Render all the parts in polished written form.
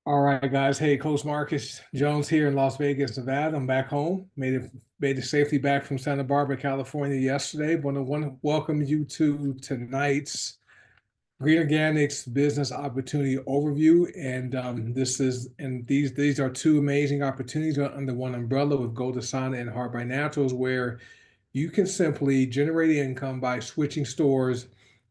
All right, guys. Hey, Coach Marcus Jones here in Las Vegas, Nevada. I'm back home. Made it safely back from Santa Barbara, California yesterday. Want to welcome you to tonight's Green Organics Business Opportunity Overview. And these are two amazing opportunities under one umbrella with goDesana and Heart by Naturals, where you can simply generate income by switching stores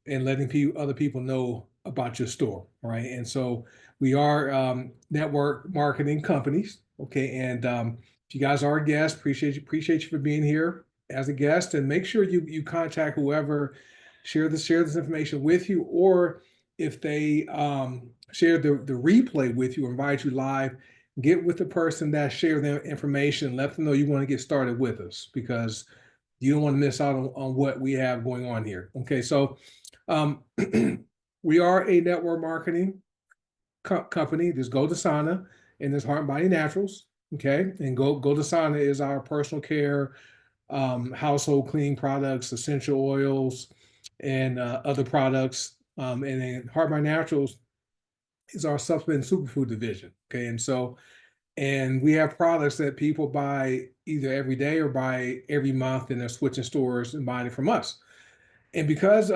and letting other people know about your store, right? And so we are network marketing companies, okay? And if you guys are a guest, appreciate you for being here as a guest, and make sure you contact whoever share this information with you, or if they share the replay with you, invite you live, get with the person that shared their information, let them know you want to get started with us, because you don't want to miss out on what we have going on here. Okay, so um, we are a network marketing company. There's goDesana and there's Heart and Body Naturals. Okay, and goDesana is our personal care, household cleaning products, essential oils, and other products. And then Heart by Naturals is our supplement superfood division. Okay, and we have products that people buy either every day or buy every month, and they're switching stores and buying it from us. And because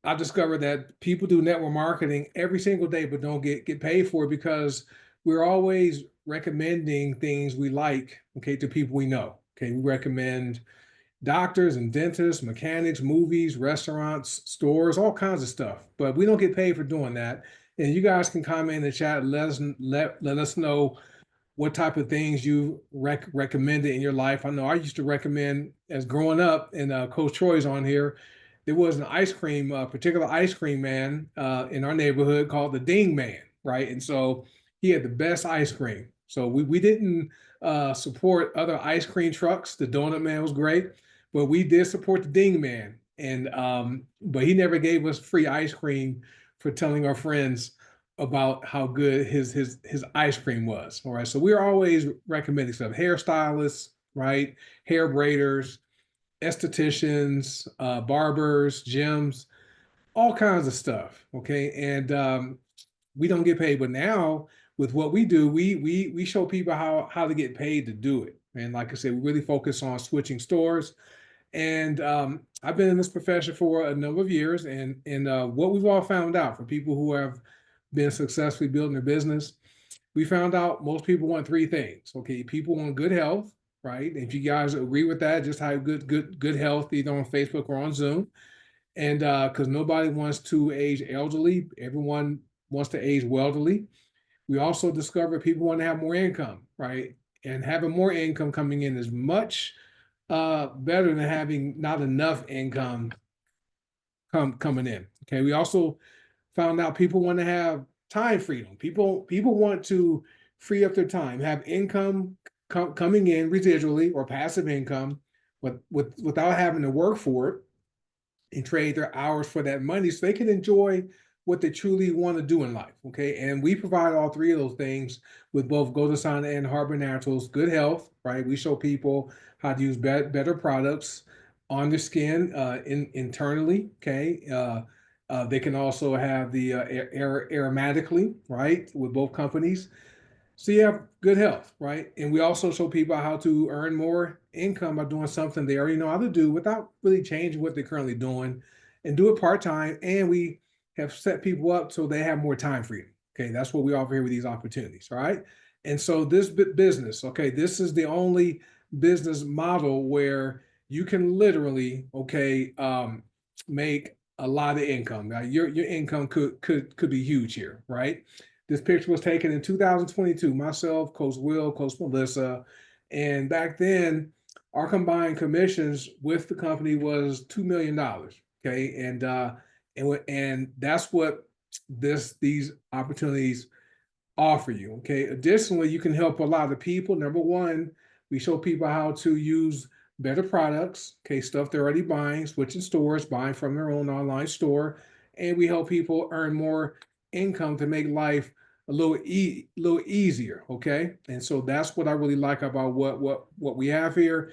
I discovered that people do network marketing every single day, but don't get paid for it, because we're always recommending things we like, okay, to people we know. Okay, we recommend doctors and dentists, mechanics, movies, restaurants, stores, all kinds of stuff. But we don't get paid for doing that. And you guys can comment in the chat, let us know what type of things you recommended in your life. I know I used to recommend, as growing up, and Coach Troy's on here, there was an ice cream, particular ice cream man in our neighborhood called the Ding Man, right? And so he had the best ice cream. So we didn't support other ice cream trucks. The Donut Man was great, but we did support the Ding Man. And but he never gave us free ice cream for telling our friends about how good his ice cream was. All right. So we're always recommending stuff. Hairstylists, right? Hair braiders, estheticians, barbers, gyms, all kinds of stuff. Okay. And we don't get paid. But now with what we do, we show people how to get paid to do it. And like I said, we really focus on switching stores. And I've been in this profession for a number of years, and what we've all found out for people who have been successfully building their business, we found out most people want three things. Okay, people want good health, right? If you guys agree with that, just have good health, either on Facebook or on Zoom. And because nobody wants to age elderly, everyone wants to age wealthily. We also discovered people want to have more income, right? And having more income coming in is much better than having not enough income coming in. Okay, we also found out people want to have time freedom. People want to free up their time, have income coming in residually or passive income, but without having to work for it and trade their hours for that money, so they can enjoy what they truly want to do in life. Okay, and we provide all three of those things with both goDesana and Harbor Naturals. Good health, right? We show people how to use better products on their skin, internally. Okay, they can also have the aromatically, right, with both companies. So you have good health, right? And we also show people how to earn more income by doing something they already know how to do without really changing what they're currently doing, and do it part-time. And we have set people up so they have more time freedom. Okay, that's what we offer here with these opportunities, all right? And so this business, okay, this is the only business model where you can literally, okay, make a lot of income. Now, your income could be huge here, right? This picture was taken in 2022. Myself, Coach Will, Coach Melissa, and back then, our combined commissions with the company was $2 million. Okay, and that's what these opportunities offer you. Okay, additionally, you can help a lot of people. Number one, we show people how to use better products. Okay, stuff they're already buying, switching stores, buying from their own online store, and we help people earn more income to make life a little easier. Okay, and so that's what I really like about what we have here.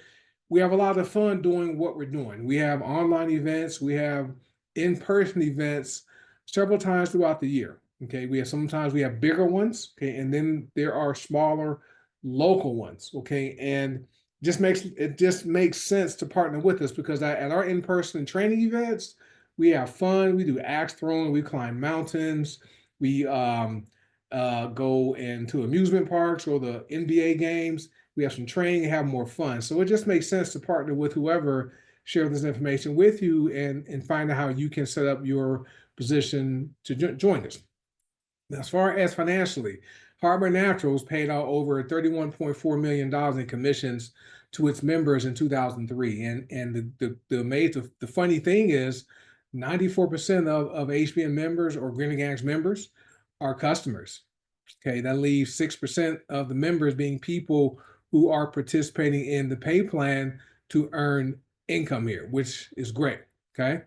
We have a lot of fun doing what we're doing. We have online events, we have in-person events several times throughout the year. Okay, sometimes we have bigger ones. Okay, and then there are smaller local ones. Okay, and just makes sense to partner with us because at our in-person training events, we have fun. We do axe throwing. We climb mountains. We go into amusement parks or the NBA games. We have some training and have more fun. So it just makes sense to partner with whoever share this information with you and find out how you can set up your position to join us. As far as financially, Harbor Naturals paid out over $31.4 million in commissions to its members in 2003. And the funny thing is 94% of HBM members or Green Gangs members are customers. Okay, that leaves 6% of the members being people who are participating in the pay plan to earn income here, which is great. Okay.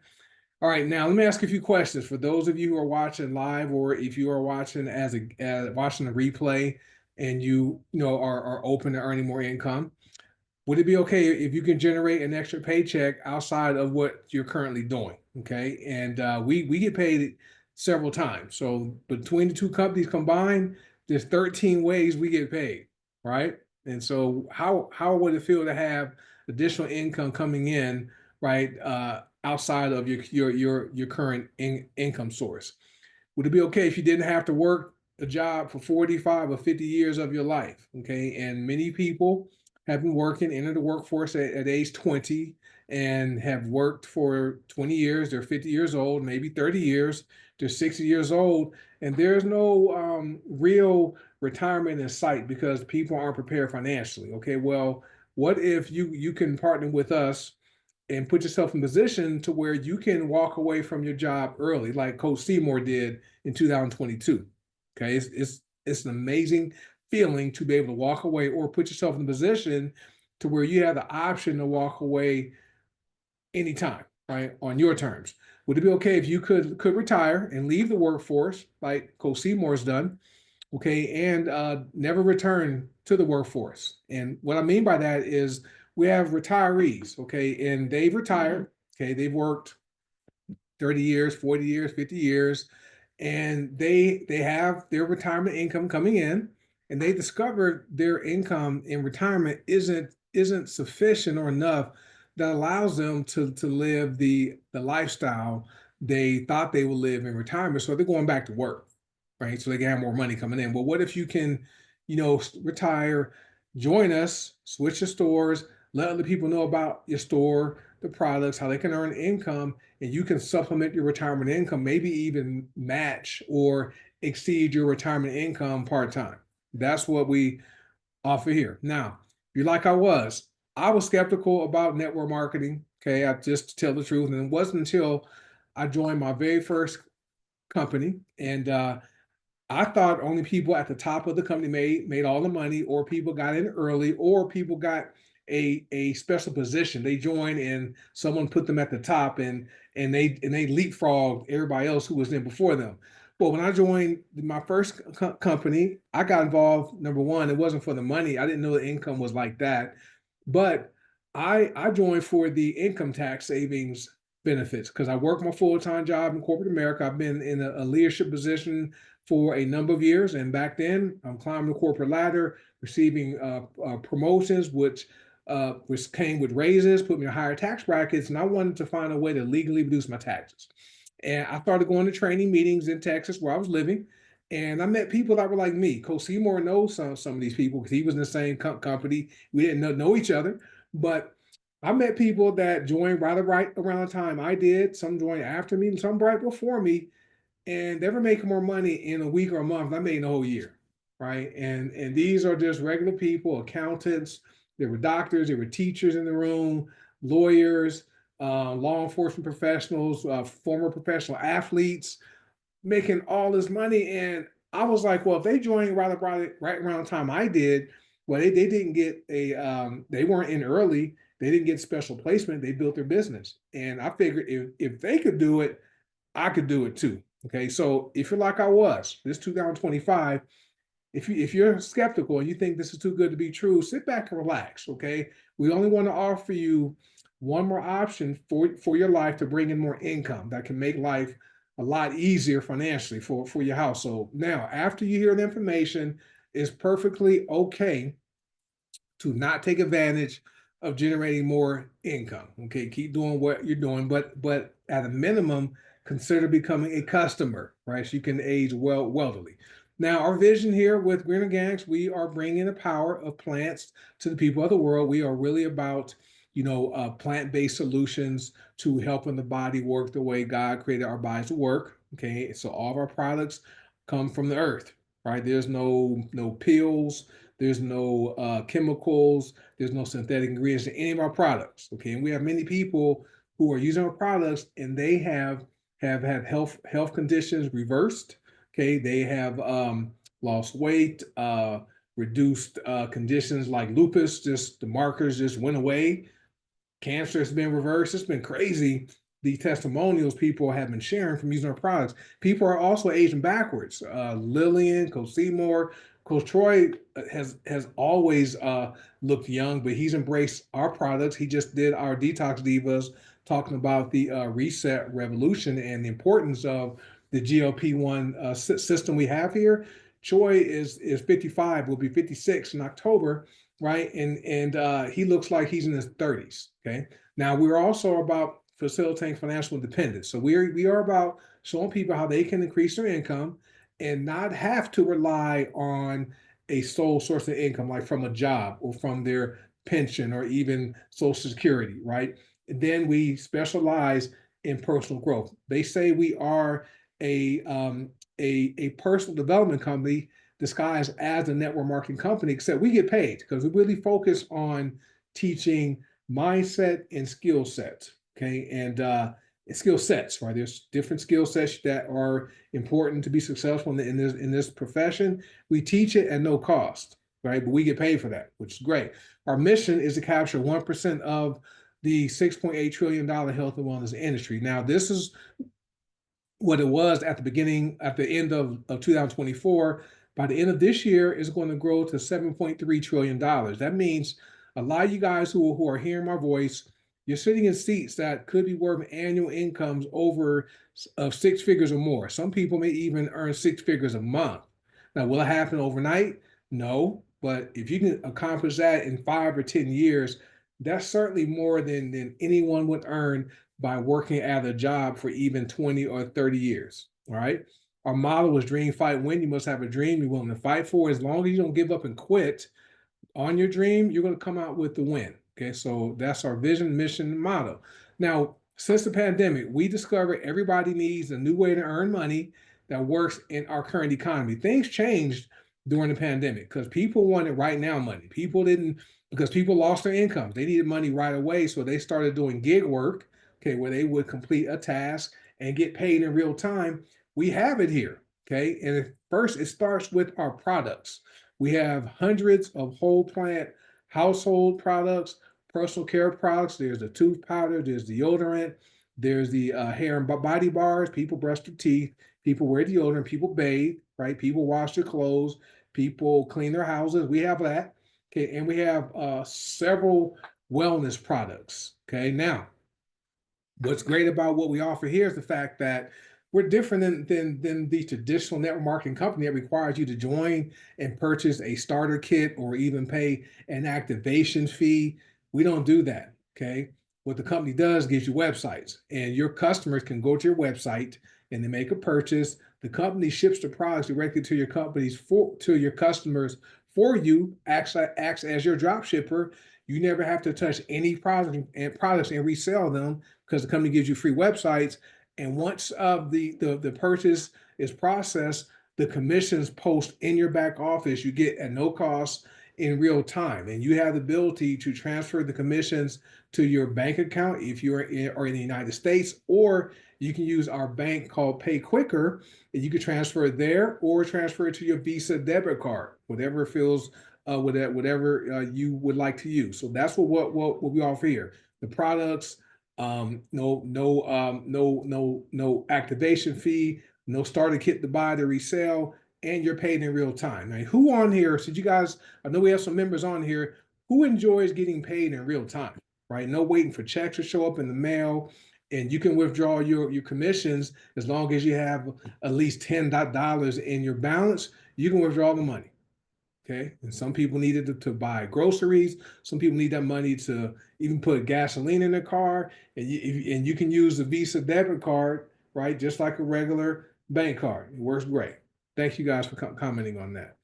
All right, now let me ask you a few questions for those of you who are watching live, or if you are watching watching a replay, and are open to earning more income. Would it be okay if you can generate an extra paycheck outside of what you're currently doing? Okay, and we get paid several times. So between the two companies combined, there's 13 ways we get paid, right? And so how would it feel to have additional income coming in, right, outside of your current income source? Would it be okay if you didn't have to work a job for 45 or 50 years of your life? Okay. And many people have been working, entered the workforce at age 20 and have worked for 20 years. They're 50 years old, maybe 30 years. They're 60 years old. And there's no real retirement in sight because people aren't prepared financially. Okay. Well, what if you can partner with us and put yourself in position to where you can walk away from your job early, like Coach Seymour did in 2022. Okay, it's an amazing feeling to be able to walk away or put yourself in a position to where you have the option to walk away anytime, right, on your terms. Would it be okay if you could retire and leave the workforce like Coach Seymour's done, okay, and never return to the workforce? And what I mean by that is we have retirees, okay, and they've retired, okay, they've worked 30 years, 40 years, 50 years, and they have their retirement income coming in, and they discovered their income in retirement isn't sufficient or enough that allows them to live the lifestyle they thought they would live in retirement. So they're going back to work, right? So they can have more money coming in. Well, what if you can, retire, join us, switch your stores, let other people know about your store, the products, how they can earn income, and you can supplement your retirement income, maybe even match or exceed your retirement income part-time. That's what we offer here. Now, you're like I was skeptical about network marketing. Okay, I just to tell the truth. And it wasn't until I joined my very first company, and I thought only people at the top of the company made all the money, or people got in early, or people got a special position. They joined and someone put them at the top, and they leapfrogged everybody else who was in before them. But when I joined my first company, I got involved. Number one, it wasn't for the money. I didn't know the income was like that, but I joined for the income tax savings benefits because I work my full-time job in corporate America. I've been in a leadership position for a number of years. And back then, I'm climbing the corporate ladder, receiving promotions, which came with raises, put me in higher tax brackets. And I wanted to find a way to legally reduce my taxes. And I started going to training meetings in Texas where I was living. And I met people that were like me. Coach Seymour knows some of these people because he was in the same company. We didn't know each other, but I met people that joined right around the time I did. Some joined after me, and some right before me, and they were making more money in a week or a month than I made in a whole year, right? And these are just regular people, accountants. There were doctors, there were teachers in the room, lawyers, law enforcement professionals, former professional athletes, making all this money. And I was like, well, if they joined right around the time I did, well, they didn't get they weren't in early. They didn't get special placement. They built their business. And I figured if they could do it, I could do it too. Okay. So if you're like I was, this 2025, if you're skeptical and you think this is too good to be true, sit back and relax. Okay. We only want to offer you one more option for your life to bring in more income that can make life a lot easier financially for your household. Now, after you hear the information, it's perfectly okay to not take advantage of generating more income. Okay, keep doing what you're doing, but at a minimum, consider becoming a customer, right? So you can age wealthily. Now, our vision here with Green Organics, we are bringing the power of plants to the people of the world. We are really about, plant-based solutions to helping the body work the way God created our bodies to work. Okay, so all of our products come from the earth, right? There's no pills, there's no chemicals, there's no synthetic ingredients in any of our products. Okay, and we have many people who are using our products and they have had health conditions reversed. Okay, they have lost weight, reduced conditions like lupus. Just the markers just went away. Cancer has been reversed. It's been crazy. The testimonials people have been sharing from using our products. People are also aging backwards. Lillian, Coach Seymour, Coach Troy has always looked young, but he's embraced our products. He just did our Detox Divas talking about the reset revolution and the importance of the GLP-1 system we have here. Troy is 55, will be 56 in October, right? And he looks like he's in his 30s. Okay. Now we're also about facilitating financial independence. So we are about showing people how they can increase their income and not have to rely on a sole source of income, like from a job or from their pension or even Social Security, right? And then we specialize in personal growth. They say we are a a personal development company disguised as a network marketing company, except we get paid because we really focus on teaching mindset and skill sets. Okay, and skill sets, right? There's different skill sets that are important to be successful in this profession. We teach it at no cost, right? But we get paid for that, which is great. Our mission is to capture 1% of the $6.8 trillion health and wellness industry. Now, this is what it was at the beginning, at the end of 2024. By the end of this year, it's going to grow to $7.3 trillion. That means a lot of you guys who are hearing my voice, you're sitting in seats that could be worth annual incomes over of six figures or more. Some people may even earn six figures a month. Now, will it happen overnight? No. But if you can accomplish that in 5 or 10 years, that's certainly more than anyone would earn by working at a job for even 20 or 30 years. All right. Our motto is dream, fight, win. You must have a dream you're willing to fight for. As long as you don't give up and quit on your dream, you're going to come out with the win. Okay. So that's our vision, mission, and motto. Now, since the pandemic, we discovered everybody needs a new way to earn money that works in our current economy. Things changed during the pandemic because people wanted right now money. People didn't, because people lost their incomes. They needed money right away. So they started doing gig work, okay, where they would complete a task and get paid in real time. We have it here, okay? And first, it starts with our products. We have hundreds of whole plant household products, personal care products. There's the tooth powder, there's deodorant, there's the hair and body bars. People brush their teeth, people wear deodorant, people bathe, right? People wash their clothes, people clean their houses. We have that, okay? And we have several wellness products, okay? Now, what's great about what we offer here is the fact that we're different than the traditional network marketing company that requires you to join and purchase a starter kit or even pay an activation fee. We don't do that. Okay. What the company does gives you websites, and your customers can go to your website and they make a purchase. The company ships the products directly to your customers for you, actually acts as your drop shipper. You never have to touch any products and resell them because the company gives you free websites. And once the purchase is processed, the commissions post in your back office. You get at no cost in real time, and you have the ability to transfer the commissions to your bank account if you're in the United States, or you can use our bank called Pay Quicker, and you can transfer it there or transfer it to your Visa debit card, whatever feels whatever you would like to use. So that's what we offer here. The products, no activation fee, no starter kit to buy to resell, and you're paid in real time. Now, who on here, so you guys, I know we have some members on here, who enjoys getting paid in real time, right? No waiting for checks to show up in the mail. and you can withdraw your commissions as long as you have at least $10 in your balance. You can withdraw the money. Okay. And some people need it to buy groceries. Some people need that money to even put gasoline in their car. And you can use the Visa debit card, right? Just like a regular bank card. It works great. Thank you guys for commenting on that.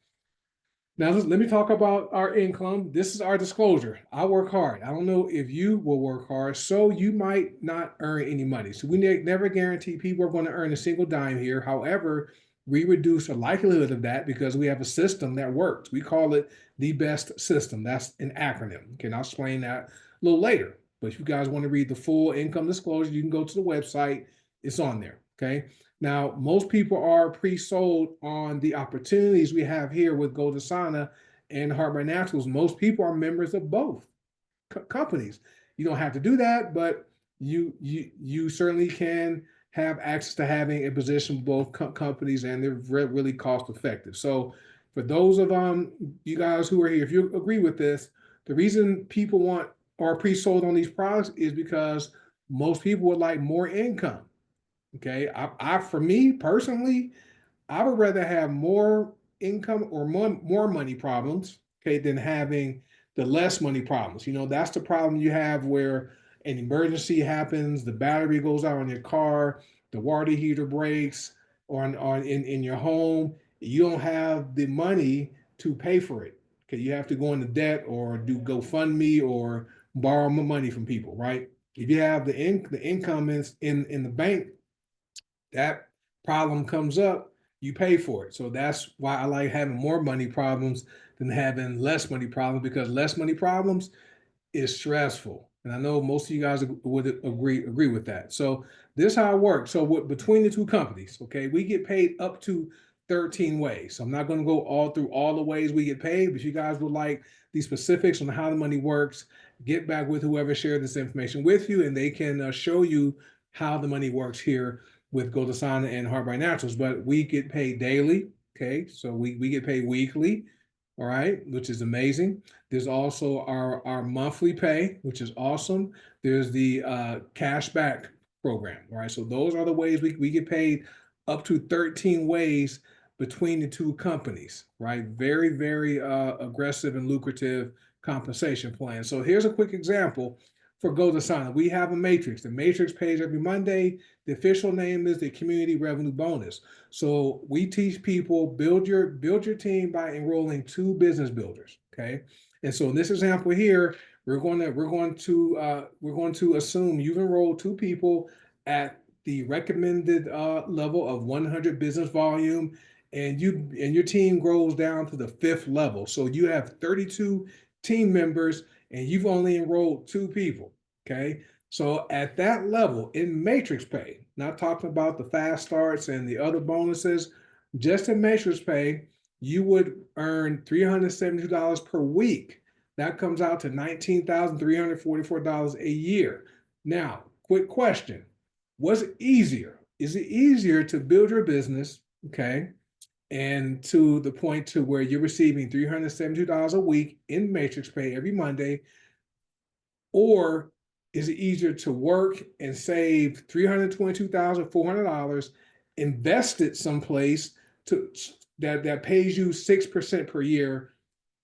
Now, let me talk about our income. This is our disclosure. I work hard. I don't know if you will work hard, so you might not earn any money. So we never guarantee people are going to earn a single dime here. However, we reduce the likelihood of that because we have a system that works. We call it the best system. That's an acronym. Okay, and I'll explain that a little later. But if you guys want to read the full income disclosure, you can go to the website. It's on there. Okay. Now, most people are pre-sold on the opportunities we have here with goDesana and Heart by Naturals. Most people are members of both companies. You don't have to do that, but you certainly can have access to having a position with both companies, and they're really cost effective. So, for those of you guys who are here, if you agree with this, the reason people want are pre-sold on these products is because most people would like more income. Okay, for me personally, I would rather have more income or more money problems, okay, than having the less money problems. That's the problem you have where an emergency happens, the battery goes out on your car, the water heater breaks, or in your home. You don't have the money to pay for it. Okay, you have to go into debt or do GoFundMe or borrow more money from people, right? If you have the income in the bank, that problem comes up, you pay for it. So that's why I like having more money problems than having less money problems, because less money problems is stressful. And I know most of you guys would agree with that. So this is how it works. So between the two companies, okay, we get paid up to 13 ways. So I'm not going to go all through all the ways we get paid, but if you guys would like the specifics on how the money works, get back with whoever shared this information with you, and they can show you how the money works here with goDesana and Heart by Naturals. But we get paid daily. Okay, so we get paid weekly. All right, which is amazing. There's also our monthly pay, which is awesome. There's the cashback program. All right, so those are the ways we get paid, up to 13 ways between the two companies. Right, very very aggressive and lucrative compensation plan. So here's a quick example for goDesana. We have a matrix. The matrix pays every Monday. The official name is the Community Revenue Bonus. So we teach people build your team by enrolling 2 business builders. Okay, and so in this example here, we're going to assume you've enrolled 2 people at the recommended level of 100 business volume, and your team grows down to the 5th level. So you have 32 team members, and you've only enrolled 2 people. Okay, so at that level in matrix pay, not talking about the fast starts and the other bonuses, just in matrix pay, you would earn $372 per week. That comes out to $19,344 a year. Now, quick question. Was it easier? Is it easier to build your business, okay, and to the point to where you're receiving $372 a week in matrix pay every Monday, or is it easier to work and save $322,400, invest it someplace that pays you 6% per year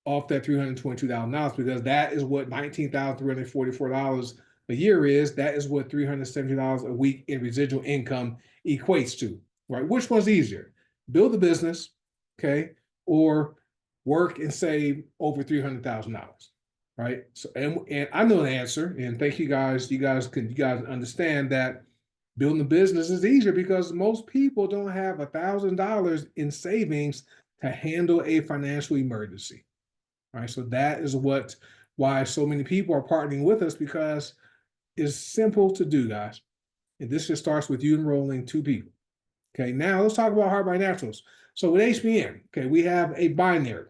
off that $322,000, because that is what $19,344 a year is. That is what $370 a week in residual income equates to, right? Which one's easier? Build a business, okay, or work and save over $300,000, right? So, and I know the answer, and thank you guys. You guys understand that building a business is easier because most people don't have $1,000 in savings to handle a financial emergency. All right, so that is why so many people are partnering with us, because it's simple to do, guys. And this just starts with you enrolling 2 people. Okay, now let's talk about Heart by Naturals. So with HBN, okay, we have a binary.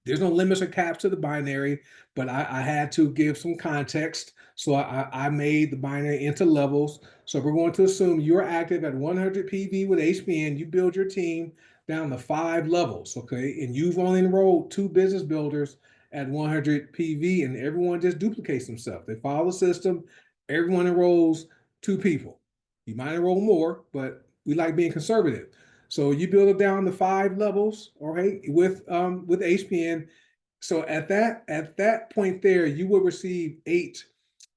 There's no limits or caps to the binary, but I had to give some context. So I made the binary into levels. So we're going to assume you're active at 100 PV with HBN. You build your team down to 5 levels, okay? And you've only enrolled 2 business builders at 100 PV, and everyone just duplicates themselves. They follow the system. Everyone enrolls 2 people. You might enroll more, but we like being conservative. So you build it down to 5 levels, all right, with HPN. So at that point there, you will receive 8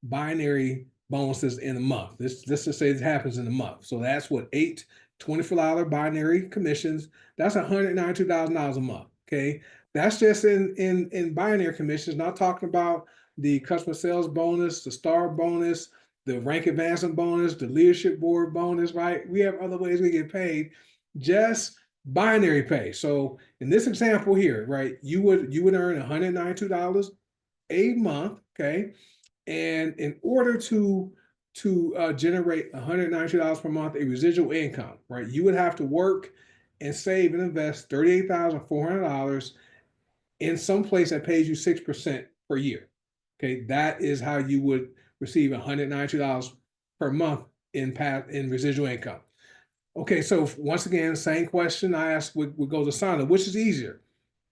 binary bonuses in a month. This to say it happens in a month. So that's what 8 $24 binary commissions. That's $192,000 a month. Okay. That's just in binary commissions, not talking about the customer sales bonus, the star bonus, the rank advancement bonus, the leadership board bonus, right? We have other ways we get paid, just binary pay. So in this example here, right, you would earn $192 a month, okay? And in order to generate $192 per month in residual income, right, you would have to work and save and invest $38,400 in some place that pays you 6% per year. Okay, that is how you would receive $192 per month in residual income. Okay, so once again, same question I asked with goDesana, which is easier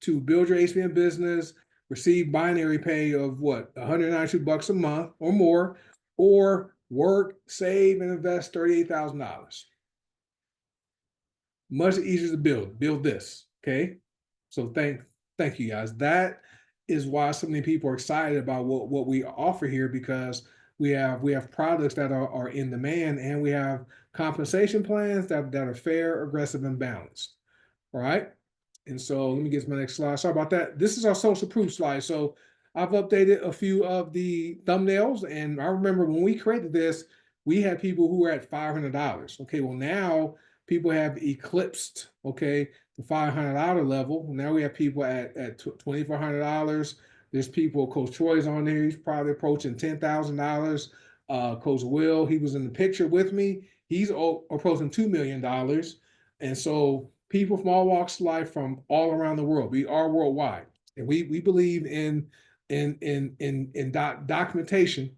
to build your HBM business, receive binary pay of what, $192 a month or more, or work, save, and invest $38,000. Much easier to build this. Okay, so thank you guys. That is why so many people are excited about what we offer here, because we have products that are in demand, and we have compensation plans that are fair, aggressive, and balanced. All right. And so let me get to my next slide. Sorry about that. This is our social proof slide. So I've updated a few of the thumbnails. And I remember when we created this, we had people who were at $500. Okay, well, now people have eclipsed, okay, the $500 level. Now we have people at $2,400. There's people, Coach Troy's on there. He's probably approaching $10,000. Coach Will, he was in the picture with me. He's approaching $2 million. And so people from all walks of life from all around the world. We are worldwide, and we believe in documentation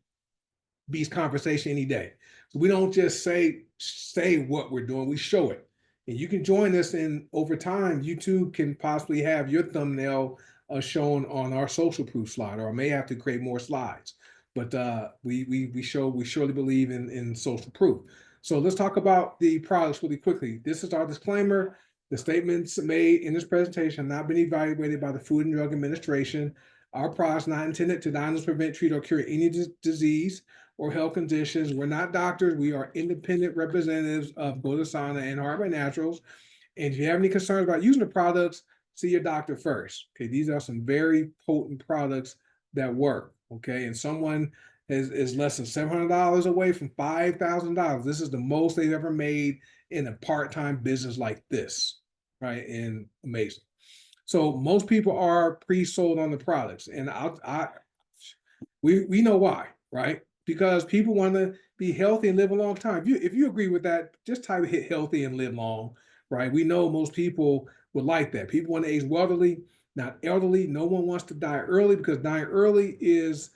beats conversation any day. So we don't just say what we're doing; we show it. And you can join us, and over time, you too can possibly have your thumbnail shown on our social proof slide, or I may have to create more slides. But we surely believe in social proof. So let's talk about the products really quickly. This is our disclaimer. The statements made in this presentation have not been evaluated by the Food and Drug Administration. Our products not intended to diagnose, prevent, treat, or cure any disease or health conditions. We're not doctors. We are independent representatives of goDesana and Heart by Naturals. And if you have any concerns about using the products, see your doctor first. Okay, these are some very potent products that work. Okay, and someone is less than $700 away from $5,000. This is the most they've ever made in a part-time business like this, right? And amazing. So most people are pre-sold on the products, and we know why, right? Because people want to be healthy and live a long time. If you agree with that, just type hit healthy and live long, right? We know most people would like that. People want to age wealthily, not elderly. No one wants to die early, because dying early is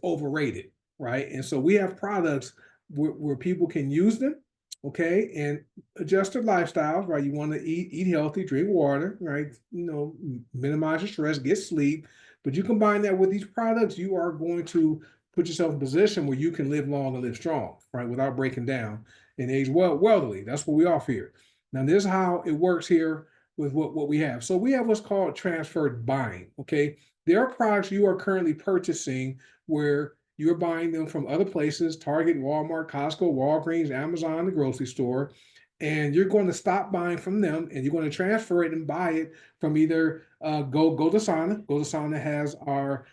overrated, right? And so we have products where people can use them, okay, and adjust their lifestyles, right? You want to eat healthy, drink water, right? Minimize your stress, get sleep. But you combine that with these products, you are going to put yourself in a position where you can live long and live strong, right? Without breaking down and age wealthily. That's what we offer here. Now, this is how it works here with what we have. So we have what's called transferred buying, okay? There are products you are currently purchasing where you're buying them from other places, Target, Walmart, Costco, Walgreens, Amazon, the grocery store, and you're going to stop buying from them, and you're going to transfer it and buy it from either goDesana. goDesana has our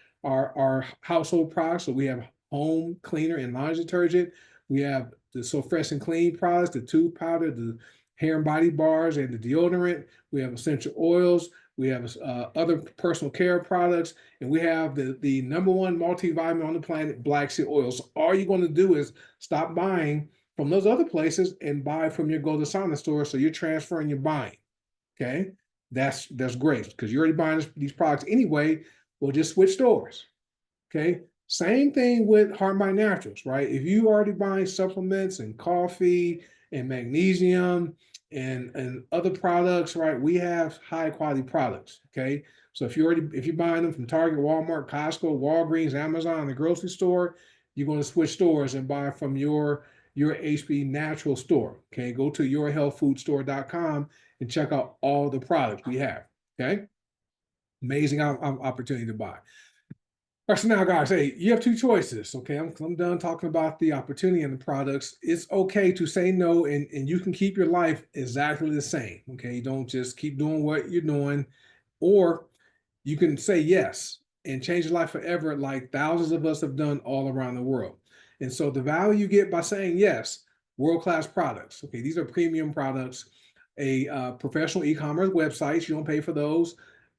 household products. So we have home cleaner and laundry detergent. We have the So Fresh and Clean products, the tooth powder, the hair and body bars, and the deodorant. We have essential oils. We have other personal care products, and we have the number one multivitamin on the planet, black seed oil. So all you're going to do is stop buying from those other places and buy from your goDesana store. So you're transferring your buying. Okay, that's great, because you're already buying these products anyway. We'll just switch stores. Okay, same thing with Heart by Naturals, right? If you already buying supplements and coffee and magnesium and other products, right? We have high quality products. Okay, so if you're buying them from Target, Walmart, Costco, Walgreens, Amazon, the grocery store, you're going to switch stores and buy from your your HB Natural store. Okay, go to yourhealthfoodstore.com and check out all the products we have. Okay, amazing opportunity to buy. All right, so now, guys, hey, you have two choices. Okay, I'm done talking about the opportunity and the products. It's okay to say no, and you can keep your life exactly the same. Okay, you don't just keep doing what you're doing, or you can say yes and change your life forever, like thousands of us have done all around the world. And so the value you get by saying yes, world-class products. Okay, these are premium products. A professional e-commerce websites, you don't pay for those.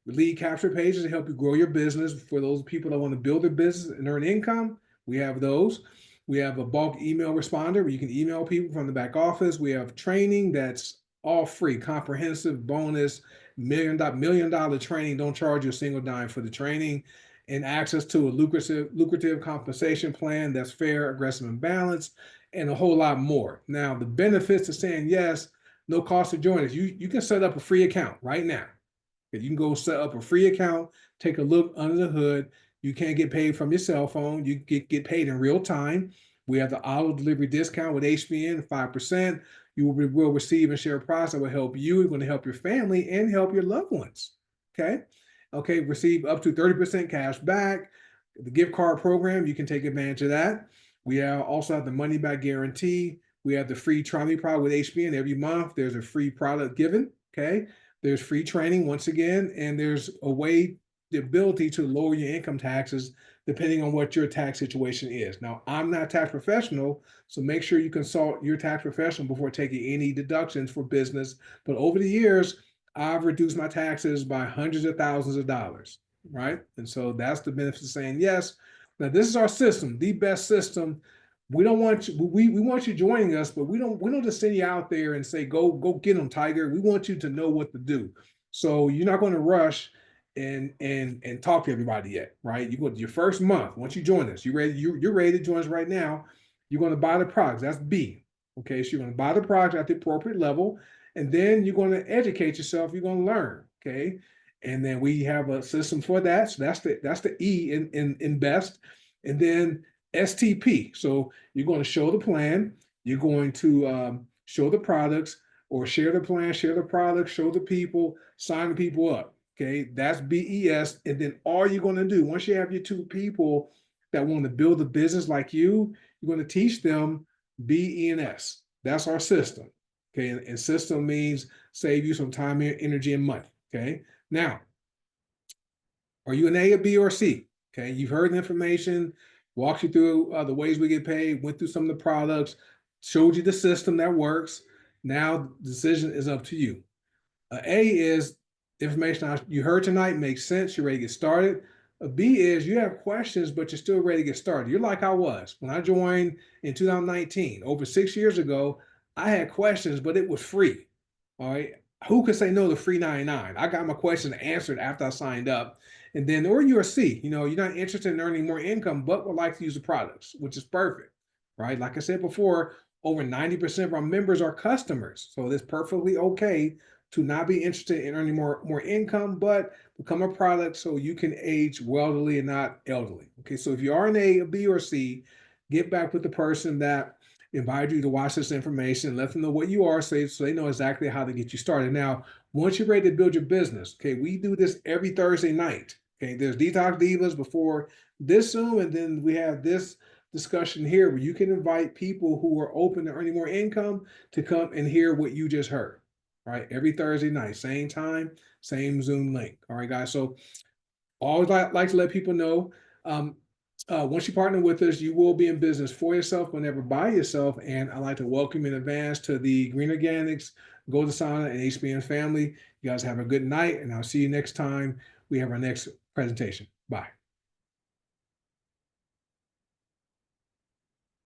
Lead capture pages to help you grow your business. For those people that want to build their business and earn income, we have those. We have a bulk email responder where you can email people from the back office. We have training that's all free, comprehensive bonus, million dollar training. Don't charge you a single dime for the training, and access to a lucrative compensation plan that's fair, aggressive, and balanced, and a whole lot more. Now, the benefits of saying yes, no cost to join us. You can set up a free account right now. You can go set up a free account, take a look under the hood. You can't get paid from your cell phone. You get paid in real time. We have the auto delivery discount with HBN, 5%. You will receive and share a prize that will help you. It's going to help your family and help your loved ones. Okay. Okay. Receive up to 30% cash back. The gift card program, you can take advantage of that. We also have the money back guarantee. We have the free Try Me product with HBN. Every month, there's a free product given. Okay. There's free training once again, and there's a way, the ability to lower your income taxes depending on what your tax situation is. Now, I'm not a tax professional, so make sure you consult your tax professional before taking any deductions for business. But over the years, I've reduced my taxes by hundreds of thousands of dollars, right? And so that's the benefit of saying yes. Now, this is our system, the best system. We don't want you, we want you joining us, but we don't just send you out there and say, go get them, Tiger. We want you to know what to do. So you're not going to rush and talk to everybody yet, right? You go to your first month. Once you join us, you're ready to join us right now. You're going to buy the products. That's B. Okay, so you're going to buy the product at the appropriate level, and then you're going to educate yourself. You're going to learn. Okay, and then we have a system for that. So that's the E in best, and then STP. So you're going to show the plan. You're going to show the products, or share the plan, share the products, show the people, sign the people up. Okay, that's BES. And then all you're going to do, once you have your two people that want to build a business like you're going to teach them BENS. That's our system. Okay, and system means save you some time, energy, and money. Okay, now, are you an A, a B, or a C? Okay, you've heard the information, walked you through the ways we get paid, went through some of the products, showed you the system that works. Now the decision is up to you. A is information you heard tonight makes sense. You're ready to get started. A B is you have questions, but you're still ready to get started. You're like I was when I joined in 2019, over 6 years ago. I had questions, but it was free. All right. Who could say no to free 99? I got my questions answered after I signed up. And then, or you're a C, you're not interested in earning more income, but would like to use the products, which is perfect, right? Like I said before, over 90% of our members are customers. So it's perfectly okay to not be interested in earning more income, but become a product so you can age wealthily and not elderly. Okay, so if you are an A, a B, or C, get back with the person that invited you to watch this information, let them know what you are, so they know exactly how to get you started. Now, once you're ready to build your business, okay, we do this every Thursday night. Okay, there's Detox Divas before this Zoom, and then we have this discussion here where you can invite people who are open to earning more income to come and hear what you just heard. All right, every Thursday night, same time, same Zoom link. All right, guys. So always like to let people know, once you partner with us, you will be in business for yourself, but never by yourself. And I'd like to welcome you in advance to the Green Organics, goDesana, and HBN family. You guys have a good night, and I'll see you next time we have our next presentation. Bye.